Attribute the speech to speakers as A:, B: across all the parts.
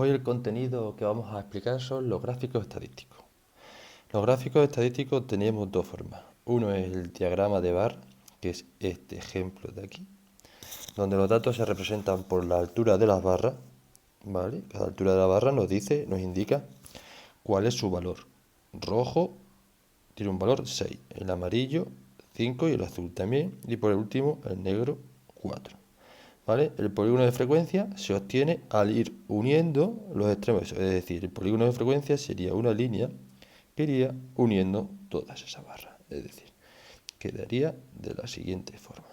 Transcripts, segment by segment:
A: hoy el contenido que vamos a explicar son los gráficos estadísticos. Los gráficos estadísticos tenemos dos formas. Uno es el diagrama de barra, que es este ejemplo de aquí, donde los datos se representan por la altura de las barras, ¿vale? Cada altura de la barra nos indica cuál es su valor. Rojo tiene un valor 6, el amarillo 5 y el azul también, y por último el negro 4. ¿Vale? El polígono de frecuencia se obtiene al ir uniendo los extremos, es decir, el polígono de frecuencia sería una línea que iría uniendo todas esas barras, es decir, quedaría de la siguiente forma.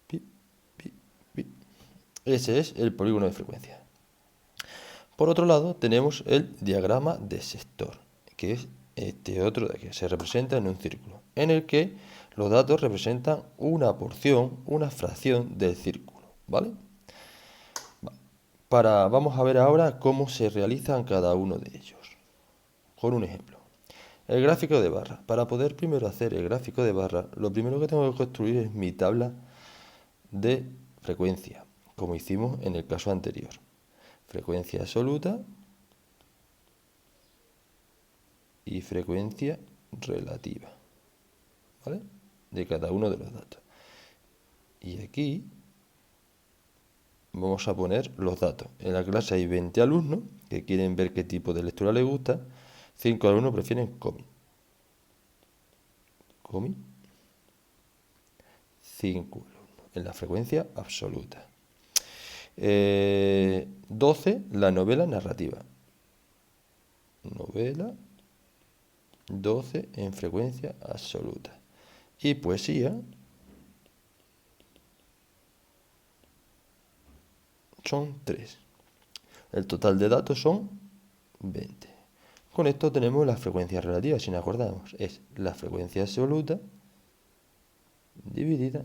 A: Pi, pi, pi. Ese es el polígono de frecuencia. Por otro lado, tenemos el diagrama de sector, que es este otro de aquí, se representa en un círculo, en el que los datos representan una porción, una fracción del círculo, ¿vale? Vamos a ver ahora cómo se realizan cada uno de ellos. Con un ejemplo. El gráfico de barra. Para poder primero hacer el gráfico de barra, lo primero que tengo que construir es mi tabla de frecuencia, como hicimos en el caso anterior. Frecuencia absoluta y frecuencia relativa, ¿vale? De cada uno de los datos. Y aquí vamos a poner los datos. En la clase hay 20 alumnos que quieren ver qué tipo de lectura les gusta. 5 alumnos prefieren cómic. 5 alumnos en la frecuencia absoluta. 12 la novela narrativa. Novela 12 en frecuencia absoluta. Y poesía son 3. El total de datos son 20. Con esto tenemos la frecuencia relativa, si nos acordamos. Es la frecuencia absoluta dividida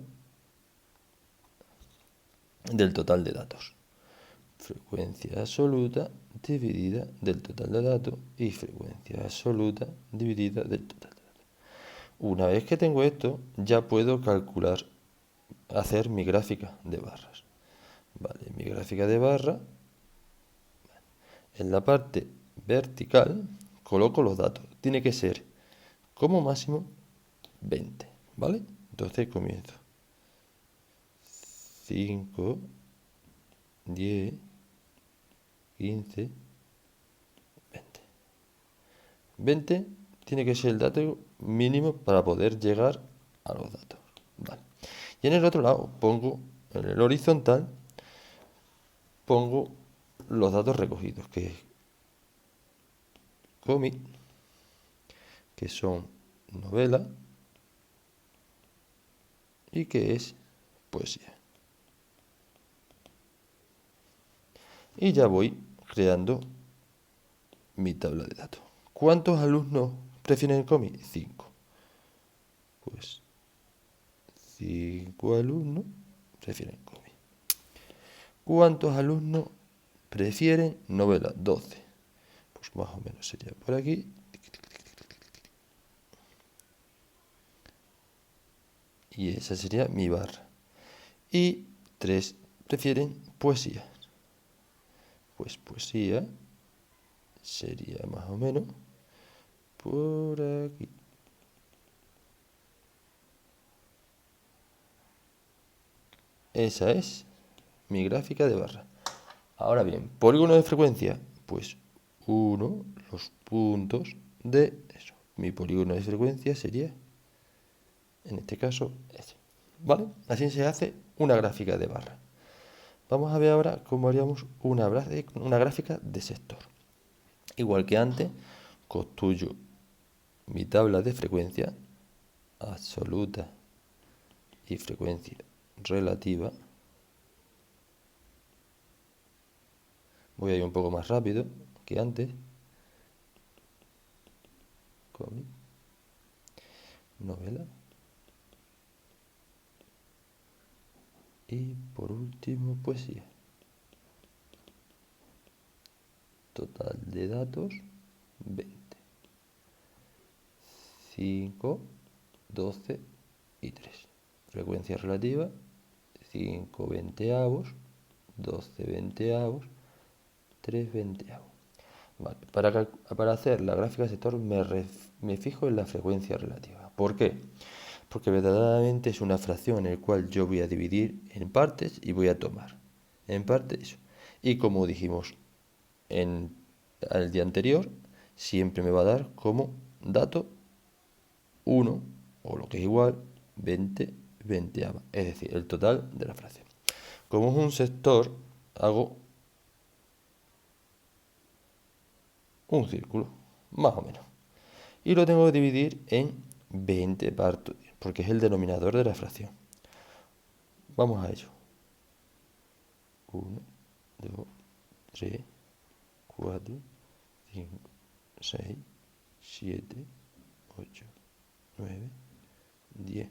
A: del total de datos. Frecuencia absoluta dividida del total de datos y frecuencia absoluta dividida del total de datos. Una vez que tengo esto, ya puedo calcular, hacer mi gráfica de barras. Vale, mi gráfica de barra, en la parte vertical coloco los datos. Tiene que ser como máximo 20, ¿vale? Entonces comienzo. 5, 10, 15, 20. 20 tiene que ser el dato mínimo para poder llegar a los datos. Vale. Y en el otro lado pongo, en el horizontal, pongo los datos recogidos, que es cómic, que son novela y que es poesía. Y ya voy creando mi tabla de datos. ¿Cuántos alumnos prefieren el cómic? 5. Pues 5 alumnos prefieren cómic. ¿Cuántos alumnos prefieren novela? 12. Pues más o menos sería por aquí. Y esa sería mi barra. Y 3 prefieren poesía. Pues poesía sería más o menos por aquí. Esa es mi gráfica de barra. Ahora bien, polígono de frecuencia, pues 1, los puntos de eso. Mi polígono de frecuencia sería, en este caso, ese. ¿Vale? Así se hace una gráfica de barra. Vamos a ver ahora cómo haríamos una gráfica de sector. Igual que antes, construyo mi tabla de frecuencia absoluta y frecuencia relativa. Voy a ir un poco más rápido que antes. Cómic, novela. Y por último, poesía. Total de datos, 20. 5, 12 y 3. Frecuencia relativa, 5 veinteavos, 12 veinteavos, 3/20. Vale, para hacer la gráfica de sector me fijo en la frecuencia relativa. ¿Por qué? Porque verdaderamente es una fracción en la cual yo voy a dividir en partes y voy a tomar en partes. Y como dijimos en el día anterior, siempre me va a dar como dato 1, o lo que es igual, 20/20, es decir, el total de la fracción. Como es un sector, hago un círculo, más o menos. Y lo tengo que dividir en 20 partes, porque es el denominador de la fracción. Vamos a ello. 1, 2, 3, 4, 5, 6, 7, 8, 9, 10,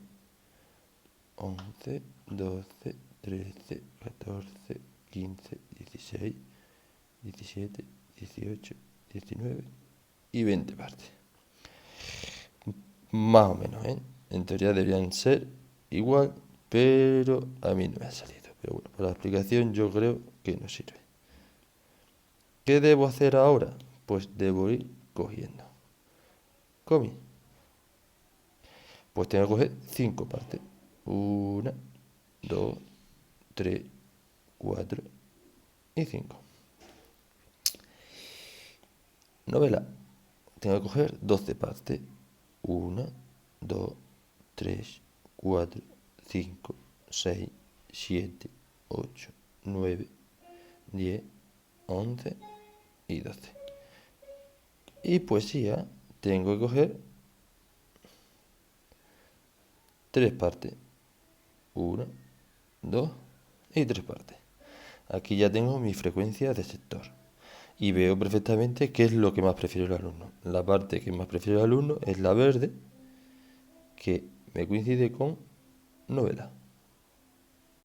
A: 11, 12, 13, 14, 15, 16, 17, 18, 19 y 20 partes. Más o menos, ¿eh? En teoría deberían ser igual, pero a mí no me ha salido. Pero bueno, por la explicación yo creo que no sirve. ¿Qué debo hacer ahora? Pues debo ir cogiendo. Comí. Pues tengo que coger 5 partes. 1, 2, 3, 4 y 5. Novela. Tengo que coger 12 partes. 1, 2, 3, 4, 5, 6, 7, 8, 9, 10, 11 y 12. Y poesía tengo que coger 3 partes. 1, 2 y 3 partes. Aquí ya tengo mi frecuencia de sector. Y veo perfectamente qué es lo que más prefiere el alumno. La parte que más prefiere el alumno es la verde, que me coincide con novela.